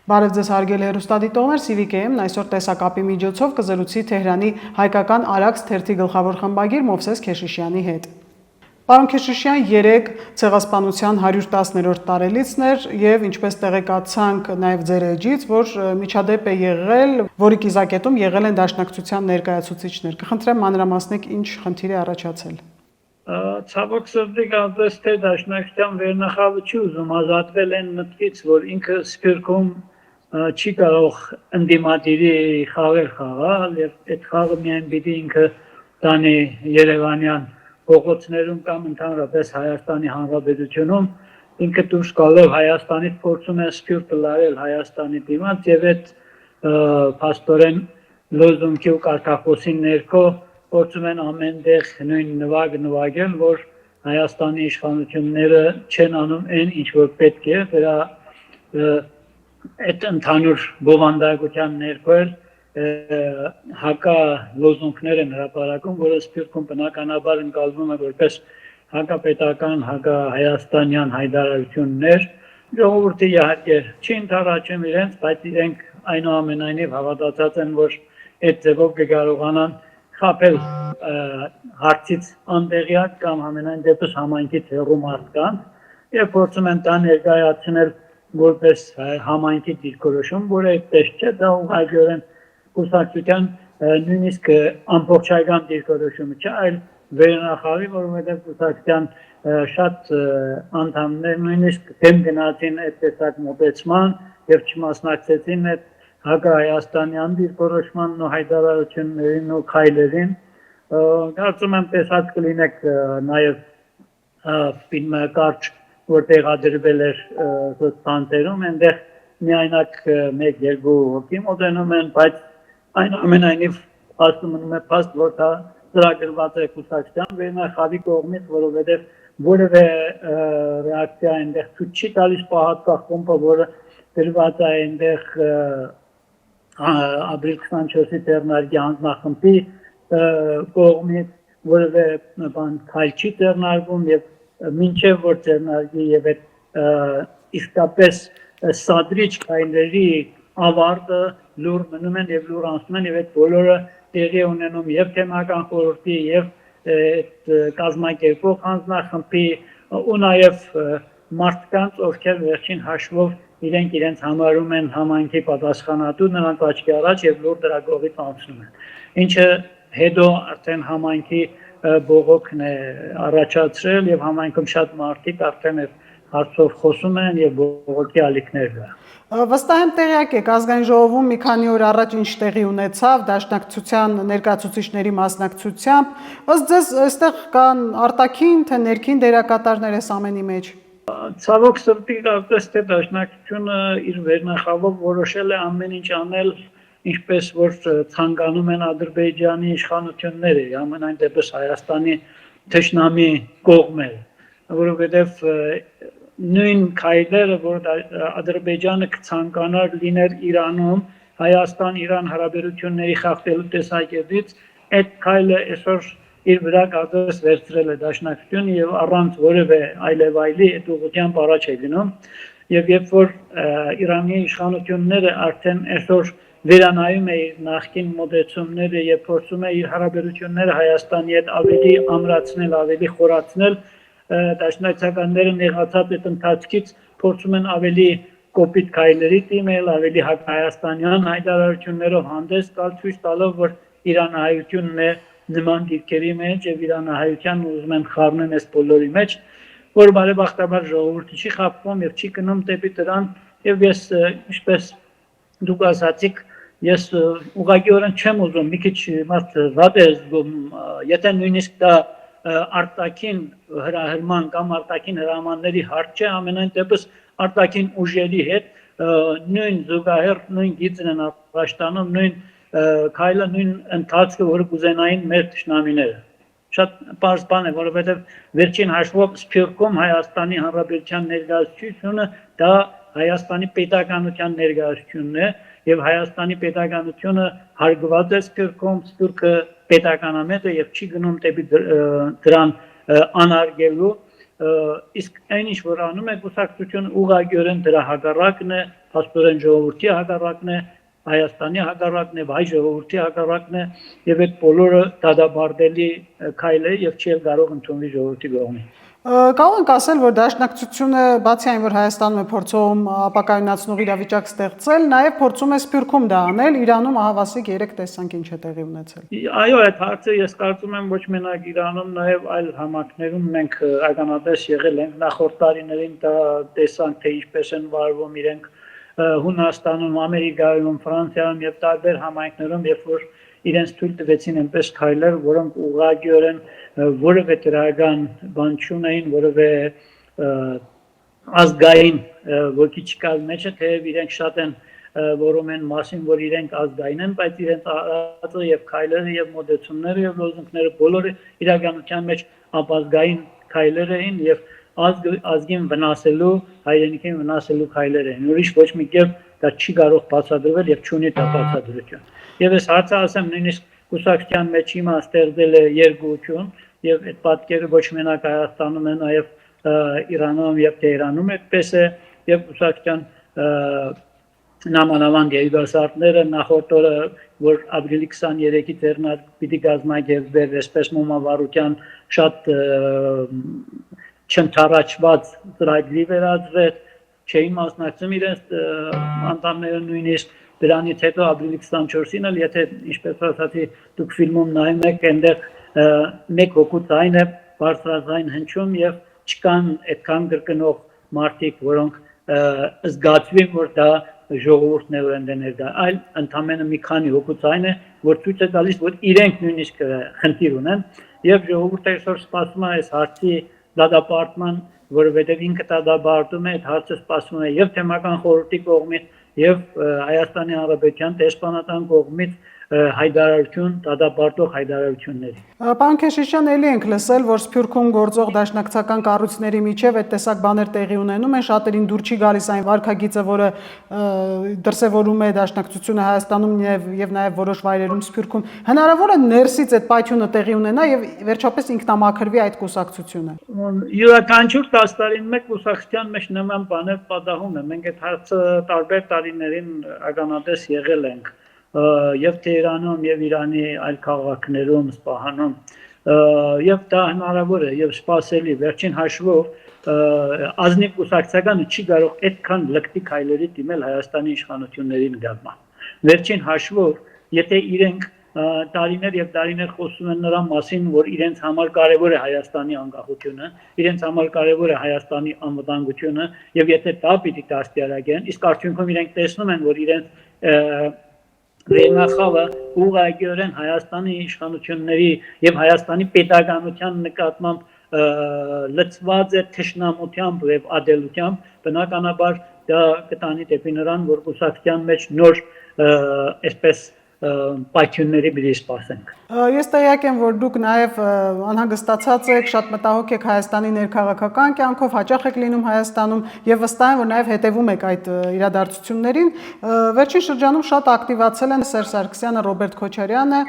Բարև ձեզ հարգելի հեռուստադիտողներ, CVK-ն այսօր տեսակապի միջոցով կզրուցի Թեհրանի հայկական Արաքս թերթի գլխավոր խմբագիր Մովսես Քեշիշյանի հետ։ Պարոն Քեշիշյան, երեկ ցեղասպանության 110-րդ տարելիցն էր եւ ինչպես տեղեկացանք նաեւ ձեր էջից, որ միջադեպ է եղել, որի կիզակետում եղել են դաշնակցության ներկայացուցիչներ։ Կխնդրեմ մանրամասնեք ինչ խնդիր է առաջացել։ Ցավոք սրտի կարծես թե դաշնակցության վերնախավը չի ուզում ազատվել այն մտքից, որ ինքը Սփյուռքում չի կարող ընդդիմադիրի խաղեր խաղալ եւ այդ խաղը միայն պիտի ինքը տանի Երևանյան փողոցներում կամ ընդհանրապես Հայաստանի Հանրապետությունում ինքը դուրս գալով Հայաստանից փորձում է Սփյուռքը լարել Հայաստանի դիմաց եւ այդ փաստորեն լոզունգի ու կարգախոսի ներքո փորձում են ամենտեղ նույն նվագ նվագել, որ Հայաստանի իշխանությունները չեն անում այն, ինչ որ պետք է, դրա այդ ընդհանուր բովանդակության ներքո հակա լոզունգներ են հրապարակում, որը Սփյուռքում բնականաբար ընկալվում է որպես հակապետական, հակահայաստանյան հայտարարություններ, ժողովուրդը իհարկե չի ընդառաջում իրենց, բայց իրենք այնուամենայնիվ հավատացած են, որ այդ ձևով կկարողանան խաբել հարցից անտեղյակ կամ ամենայն դեպս համայնքից հեռու մարդկանց եւ փորձում են դա ներկայացնել որպես համայնքի դիրքորոշում, որը այդպես չէ, դա ուղղակիորեն կուսակցության նույնիսկ ամբողջական դիրքորոշումը չէ, այլ վերնախավի, որովհետև կուսակցության շատ անդամներ նույնիսկ դեմ գնացին այդ տեսակ մոտեցման եւ չմասնակցեցին այդ հակահայաստանյան դիրքորոշման ու հայտարարություններին ու քայլերին։ Կարծում եմ տեսած կլինեք նաեւ ֆիլմը կարճ, որ տեղադրվել էր սոցցանցերում, այնտեղ միայնակ 1-2 հոգի մոտենում են, բայց այնուամենայնիվ փաստը մնում է փաստ, որ դա ծրագրված է կուսակցության վերնախավի կողմից, որովհետև որևէ ռեակցիա այնտեղ ցույց չի տալիս պահածքա խումբը, որը դրված է այնտեղ ապրիլ 24-ի ձեռնարկի անձնախմբի կողմից, որևէ բան քայլ չի ձեռնարկվում եւ մինչև որ ձեռնարկի եւ այդ իսկապես սադրիչ քայլերի ավարտը լուր մնում են եւ լուր անցնում են եւ այդ բոլորը տեղի ունենում եւ թեմական խորհրդի եւ այդ կազմակերպող անձնախմբի ու նաեւ մարդկանց, ովքեր վերջին հաշվով իրենց համարում են համայնքի պատասխանատու, նրանց աչքի առաջ եւ լուր դրա կողմից անցնում են, ինչը հետո արդեն համայնքի բողոքն է առաջացրել եւ համայնքում շատ մարդիկ արդեն այդ հարցով խոսում են եւ բողոքի ալիքներ կա։ Վստահ եմ տեղյակ եք, ազգային ժողովում մի քանի օր առաջ ինչ տեղի ունեցավ դաշնակցության ներկայացուցիչների մասնակցությամբ, ըստ ձեզ այստեղ կան արտաքին թե ներքին դերակատարներ այս ամենի մեջ։ Ցավոք սրտի կարծես թե դաշնակցությունը իր վերնախավով որոշել է ամեն ինչ անել, ինչպես որ ցանկանում են Ադրբեջանի իշխանությունները, ամենայն դեպս Հայաստանի թշնամի կողմերը, որովհետև նույն քայլերը, որ Ադրբեջանը կցանկանար լիներ Իրանում, Հայաստան-Իրան հարաբերությունների խախտելու տեսակետից, այդ քայլը այսօր իր վրա կարծես վերցրել է դաշնակցությունը եւ առանց որևէ այլևայլի այդ ուղղությամբ առաջ է գնում եւ երբ որ Իրանի իշխանությունները արդեն այսօր վերանայում է իր նախկին մոտեցումները եւ փորձում է իր հարաբերությունները Հայաստանի հետ ավելի ամրացնել, ավելի խորացնել, դաշնակցականները նեղացած այդ ընթացքից փորձում են ավելի կոպիտ քայլերի դիմել, ավելի հայաստանյան հայտարարություններով հանդես գալ, ցույց տալով, որ իրանահայությունն է նման դիրքերի մեջ եւ իրանահայությանն ուզում են խառնեն այս բոլորի մեջ, որ բարեբախտաբար ժողովուրդը չի խաբվում եւ չի գնում դեպի դրան եւ ես ինչպես դուք ասացիք, ես ուղղակիորեն չեմ ուզում մի քիչ մարդ վատ է զգում, եթե նույնիսկ դա արտաքին հրահրման կամ արտաքին հրամանների հարց չէ, ամենայն դեպս արտաքին ուժերի հետ նույն զուգահեռ նույն գիծն են առաջտանում, նույն քայլը, նույն ընթացքը, որը կուզենային մեր թշնամիները։ Շատ պարզ բան է, որովհետև վերջին հաշվով Սփյուռքում Հայաստանի Հանրապետության ներկայացությունը դա Հայաստանի պետականության ներկայացությունն է եւ Հայաստանի պետականությունը հարգված է Սփյուռքում, Սփյուռքը պետականամետ է եւ չի գնում դեպի դրան անարգելու իսկ այն ինչ որ անում է կուսակցությունը ուղղակիորեն դրա հակառակն է, փաստորեն ժողովրդի հակառակն է, Հայաստանի հակառակն է, հայ ժողովրդի հակառակն է եւ այդ բոլորը դադարելի քայլ է եւ չի կարող ընդունվի ժողովրդի կողմից։ Կարող ենք ասել, որ Դաշնակցությունը բացի այն, որ Հայաստանում է փորձում ապակայունացնող իրավիճակ ստեղծել, նաև փորձում է Սփյուռքում դա անել, Իրանում ահավասիկ 3 տեսանք ինչ է տեղի ունեցել։ Այո, այդ հարցը ես կարծում եմ ոչ մենակ Իրանում, նաև այլ համակներում մենք ականատես եղել ենք նախորդ տարիներին դա տեսանք, թե ինչպես են վարվում իրենք Հունաստանում, Ամերիկայում, Ֆրանսիայում եւ տարբեր համայնքներում, երբ որ իրենց թույլ տվեցին այնպես քայլեր, որոնք ուղղակիորեն որևէ դրական բան չունեին, որևէ ազգային ոգի չկար մեջը, թեև իրենք շատ են որում են մասին, որ իրենք ազգային են, բայց իրենց արածը եւ քայլերը եւ մոդեցումները եւ լոզունգները բոլորը իրականության մեջ ապազգային քայլեր էին եւ ազգին վնասելու, հայրենիքին վնասելու քայլեր էին։ Ուրիշ ոչ մի կերպ դա չի կարող բացատրվել եւ չունի դա բացատրություն։ Եվ ես հարցը ասեմ, նույնիսկ կուսակցության մեջ հիմա ստեղծել է երկություն եւ այդ պատկերը ոչ մենակ Հայաստանում է, նաեւ Իրանում եւ Թեհրանում այդպես է եւ կուսակցության նամանավանդ երիտասարդները նախորդ օրը, որ ապրիլի 23-ի ձեռնարկը պիտի կազմակերպվեր, այսպես մոմավառության շատ չընթառաջված ծրագրի վերածվեց, չէին մասնակցում իրենց անդամները նույնիսկ դրանից հետո ապրիլի 24-ին էլ, եթե ինչպես ասացի, դուք ֆիլմում նայում եք, այնտեղ մեկ հոգու ձայն է բարձրաձայն հնչում եւ չկան այդքան կրկնող մարդիկ, որոնք զգացվի, որ դա ժողովուրդն է օրեններ դա, այլ ընդամենը մի քանի հոգու ձայն է, որ ցույց է տալիս, որ իրենք նույնիսկ խնդիր ունեն եւ ժողովուրդը այսօր սպասում է այս հարցի դադարման, որովհետեւ ինքը դադարում է, այդ հարցը սպասում է եւ թեմական խորհրդի կողմից եւ Հայաստանի Հանրապետության դեսպանատան կողմից հայտարարություն, դադարող հայտարարությունների։ Պարոն Քեշիշյան, ելի ենք լսել, որ Սփյուռքում գործող դաշնակցական կառույցների միջև այդ տեսակ բաներ տեղի ունենում են, շատերին դուր չի գալիս այն վարքագիծը, որը դրսևորում է դաշնակցությունը Հայաստանում եւ նաեւ որոշ վայրերում Սփյուռքում։ Հնարավոր է ներսից այդ պայթյունը տեղի ունենա եւ վերջապես ինքնամաքրվի այդ կուսակցությունը։ Յուրաքանչյուր 10 տարին մեկ կուսակցության մեջ նման բաներ պատահում են։ Մենք այդ հարցը տարբեր տարիներին ականատես եղել ենք եւ Թեհրանում եւ Իրանի այլ քաղաքներում, Սպահանում եւ դա հնարավոր է եւ սպասելի վերջին հաշվով ազնիվ կուսակցականը չի կարող այդքան լկտի քայլերի դիմել Հայաստանի իշխանությունների նկատմամբ վերջին հաշվով եթե իրենք տարիներ եւ տարիներ խոսում են նրա մասին որ իրենց համար կարեւոր է Հայաստանի անկախությունը իրենց համար կարեւոր է Հայաստանի անվտանգությունը եւ եթե դա պիտի դաստիարակեն իսկ արդյունքում իրենք տեսնում են որ իրենց Վերնախավը ուղղակիորեն Հայաստանի իշխանությունների եւ Հայաստանի պետականության նկատմամբ լծված է թշնամությամբ եւ ադելությամբ բնականաբար դա կտանի դեպի նրան որ կուսակցության մեջ նոր այսպես պայթյունների պիտի սպասենք։ Ես տեղյակ եմ, որ դուք նաև անհանգստացած եք, շատ մտահոգ եք Հայաստանի ներքաղաքական կյանքով, հաճախ եք լինում Հայաստանում եւ վստահ եմ, որ նաև հետևում եք այդ իրադարձություններին։ Վերջին շրջանում շատ ակտիվացել են Սերժ Սարգսյանը, Ռոբերտ Քոչարյանը,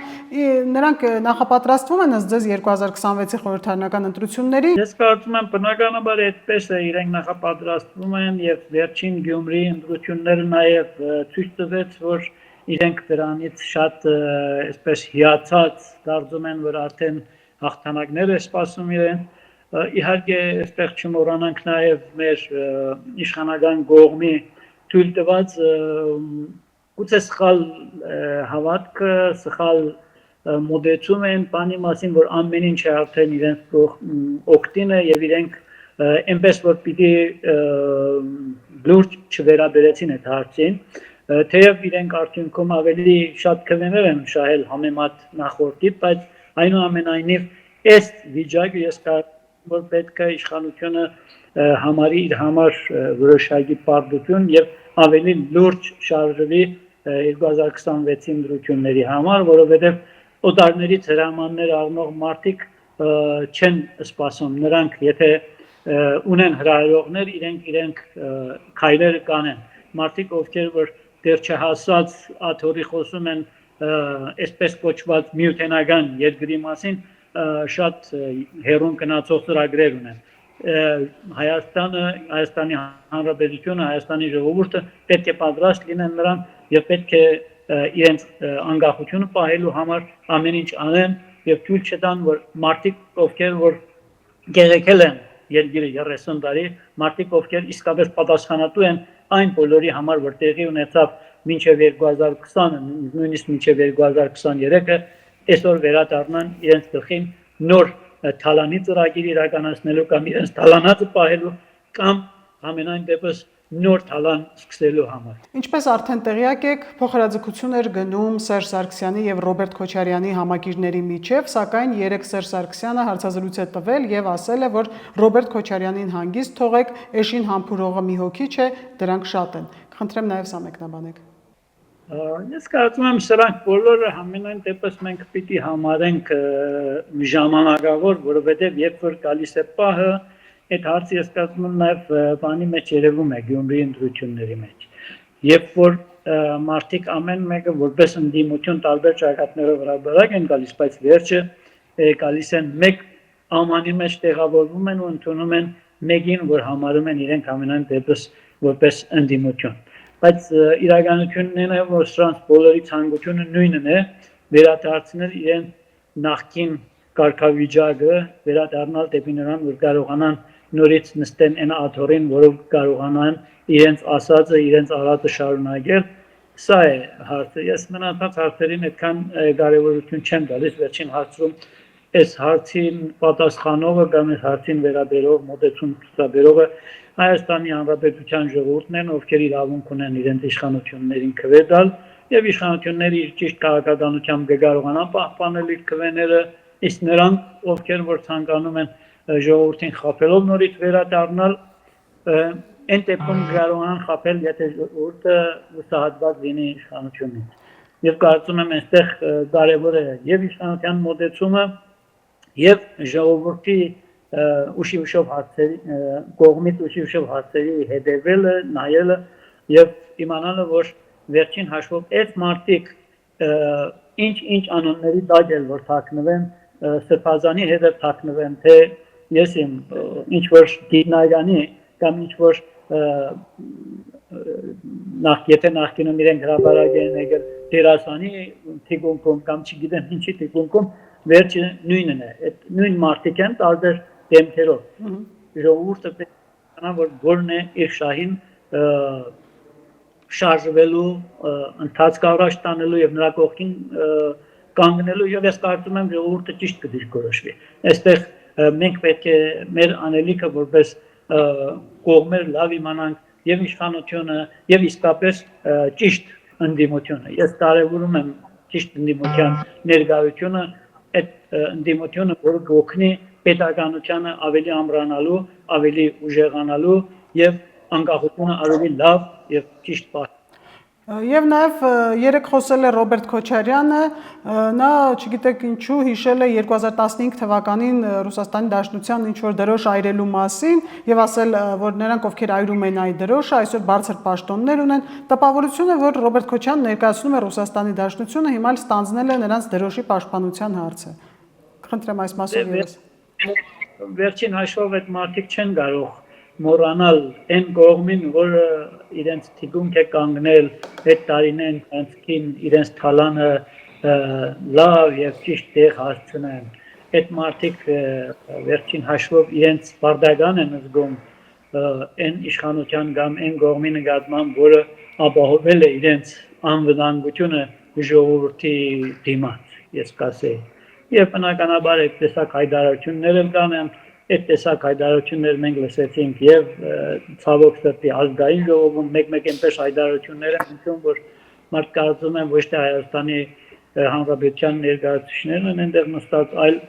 նրանք նախապատրաստվում են ըստ ձեզ 2026-ի խորհրդարանական ընտրությունների։ Ես կարծում եմ բնականաբար այդպես է, իրենք նախապատրաստվում են եւ վերջին Գյումրիի ընտրությունները նաև ցույց տվեց, որ իրենք դրանից շատ այսպես հիացած դարձում են, որ արդեն հաղթանակներ է սպասում իրեն։ Իհարկե, այստեղ չմոռանանք նաև մեր իշխանական կողմի թույլ տված գուցե սխալ հավատքը, սխալ մոդեցում են բանի մասին, որ ամեն ինչ արդեն իրենց օգտին է եւ իրենք այնպես որ պիտի լուրջ չվերաբերեցին այդ հարցին Թեև իրենք արդյունքում ավելի շատ քվեներ են շահել համեմատ նախորդի, բայց այնուամենայնիվ այս վիճակը ես կարծում որ պետք է իշխանությունը համարի իր համար որոշակի պարտություն եւ ավելի լուրջ շարժվի 2026-ի ընտրությունների համար, որովհետեւ օտարներից հրամաններ առնող մարդիկ չեն սպասում նրանք, եթե ունեն հրահրողներ, իրենք քայլերը կանեն։ Մարդիկ ովքեր որ դեռ չհասած աթոռի խոսում են այսպես կոչված միութենական երկրի մասին շատ հերոն գնացող ծրագրեր ունեն Հայաստանը, Հայաստանի Հանրապետությունը, Հայաստանի ժողովուրդը պետք է պատրաստ լինեն նրան եւ պետք է իրենց անկախությունը պահելու համար ամեն ինչ անեն եւ թույլ չտան, որ մարդիկ, ովքեր որ գերեկել են երկիրը 30 տարի, մարդիկ, ովքեր իսկապես պատասխանատու են այն բոլորի համար, որ տեղի ունեցավ մինչև 2020-ը, նույնիսկ մինչև 2023-ը, այսօր վերադառնան իրենց գլխին նոր թալանի ծրագիր իրականացնելու կամ իրենց թալանածը պահելու կամ ամենայն դեպս նոր թալան սկսելու համար։ Ինչպես արդեն տեղյակ եք, փոխհրաձգություն էր գնում Սերժ Սարգսյանի եւ Ռոբերտ Քոչարյանի համագիրների միջև, սակայն երեք Սերժ Սարգսյանը հարցազրույց է տվել եւ ասել է, որ Ռոբերտ Քոչարյանին հանգիստ թողեք, էշին համբուրողը մի հոգի չէ, դրանք շատ են։ Կխնդրեմ նաեւ սա մեկնաբանեք։ Ես կարծում եմ սրանք բոլորը ամենայն դեպս մենք պիտի համարենք ժամանակավոր, որովհետև երբ որ գալիս է պահը, այդ հարցը ես կարծում եմ նաև բանի մեջ երևում է Գյումրիի ընտրությունների մեջ։ Երբ որ մարդիկ ամեն մեկը որպես ընդդիմություն տարբեր ճակատներով հրաբարակ են գալիս, բայց վերջը գալիս են մեկ ամանի մեջ տեղավորվում են ու ընդունում են մեկին, որ համարում են իրենք ամենայն դեպս որպես ընդդիմություն։ Բայց իրականությունն է, որ սրանց բոլորի ցանկությունը նույնն է, վերադարձնել իրեն նախկին կարգավիճակը, վերադառնալ դեպի նրան, որ կարողանան նորից նստեն այն աթոռին, որով կարողանան իրենց ասածը, իրենց արածը շարունակել։ Սա է հարցը։ Ես մնացած հարցերին այդքան կարևորություն չեմ տալիս, վերջին հարցում այս հարցին պատասխանողը կամ այս հարցին վերաբերող մոտեցում ցուցաբերողը Հայաստանի Հանրապետության ժողովուրդն են, ովքեր իրավունք ունեն իրենց իշխանություններին քվե տալ եւ իշխանությունները իր ճիշտ քաղաքականությամբ կկարողանան պահպանել իր քվեները, իսկ նրանք, ովքեր որ ցանկանում են ժողովրդին խաբելով նորից վերադառնալ, այն դեպքում կարողանան խաբել, եթե ժողովուրդը հուսահատված լինի իշխանությունից։ Եվ կարծում եմ այստեղ կարևոր է եւ իշխանության մոտեցումը եւ ժողովրդի ուշիվշով հարցերի կողմից ուշիվշով հարցերի հետևելը, նայելը եւ իմանալը, որ վերջին հաշվով այդ մարդիկ ինչ անոնների տակ էլ որ թաքնվեն, սրբազանի հետ թաքնվեն, թե ես իմ ինչ որ դիտնայանի կամ ինչ որ եթե նախկինում իրենք հրապարակ են եկել դերասանի թիկունքում կամ չգիտեմ ինչի թիկունքում, վերջը նույնն է, այդ նույն մարդիկ են տարբեր դեմքերով։ Ժողովուրդը պետք է իմանա, որ որն է իր շահին շարժվելու, ընթացք առաջ տանելու եւ նրա կողքին կանգնելու եւ ես կարծում եմ ժողովուրդը ճիշտ կդիրքորոշվի։ Այստեղ մենք պետք է մեր անելիքը որպես կողմեր լավ իմանանք եւ իշխանությունը եւ իսկապես ճիշտ ընդդիմությունը։ Ես կարևորում եմ ճիշտ ընդդիմության ներկայությունը, այդ ընդդիմությունը, որը կօգնի պետականությանը ավելի ամրանալու, ավելի ուժեղանալու եւ անկախությունը ավելի լավ եւ ճիշտ պահել։ Եվ նաև երեք խոսել է Ռոբերտ Քոչարյանը, նա չգիտեք ինչու հիշել է 2015 թվականին Ռուսաստանի Դաշնության ինչ-որ դրոշ այրելու մասին եւ ասել, որ նրանք ովքեր այրում են այդ դրոշը, այսօր բարձր պաշտոններ ունեն, տպավորություն է, որ Ռոբերտ Քոչարյանը ներկայացնում է Ռուսաստանի Դաշնությունը հիմա ստանձնել է նրանց դրոշի պաշտպանության հարցը։ Խնդրեմ այս մասով եւս։ Վերջին հաշվով այդ մարդիկ չեն կարող մոռանալ այն կողմին, որը իրենց թիկունք է կանգնել այդ տարիներն ընթացքին իրենց թալանը լավ եւ ճիշտ տեղ հասցնեն։ Այդ մարդիկ վերջին հաշվով իրենց բարդական են զգում այն իշխանության կամ այն կողմի նկատմամբ, որը ապահովել է իրենց անվտանգությունը ժողովրդի դիմաց, ես կասեի։ Եվ բնականաբար այդ տեսակ հայտարարություններ կանեն, այդ տեսակ հայտարարություններ մենք լսեցինք եւ ցավոք սրտի ազգային ժողովում մեկ-մեկ այնպես հայտարարություններ են անում, որ մարդ կարծում են ոչ թե Հայաստանի Հանրապետության ներկայացուցիչներն են այնտեղ նստած, այլ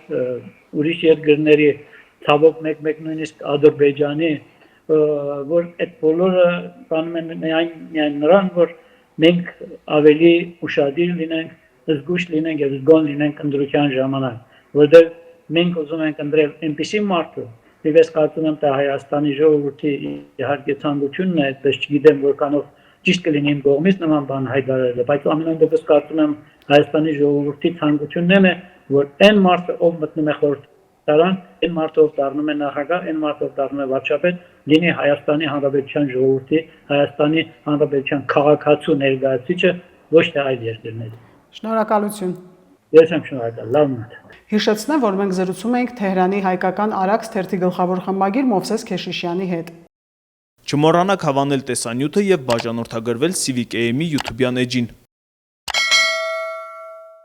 ուրիշ երկրների, ցավոք մեկ-մեկ նույնիսկ Ադրբեջանի, որ այդ բոլորը կանում են միայն նրան, որ մենք ավելի ուշադիր լինենք, զգույշ լինենք եւ զգոն լինենք ընտրության ժամանակ, որտեղ մենք ուզում ենք ընտրել այնպիսի մարդու, եւ ես կարծում եմ թե Հայաստանի ժողովրդի իհարկե ցանկությունն է, այդպես չգիտեմ որքանով ճիշտ կլինի իմ կողմից նման բան հայտարարելը, բայց ամենայն դեպս կարծում եմ Հայաստանի ժողովրդի ցանկությունն է, որ այն մարդը, ով մտնում է խորհրդի դարան այն մարդով դառնում է նախագահ, այն մարդով դառնում է վարչապետ, լինի Հայաստանի Հանրապետության ժողովրդի, Հայաստանի Հանրապետության քաղաքացու ներկայացուցիչը, ոչ թե այլ երկրների։ Շնորհակալություն։ Ես եմ շնորհակալ, լավ մոտ։ Հիշեցնեմ, որ մենք զրուցում ենք Թեհրանի հայկական Արաքս թերթի գլխավոր խմբագիր Մովսես Քեշիշյանի հետ։ Չմոռանաք հավանել տեսանյութը և բաժանորդագրվել Civic AM-ի YouTube-յան էջին։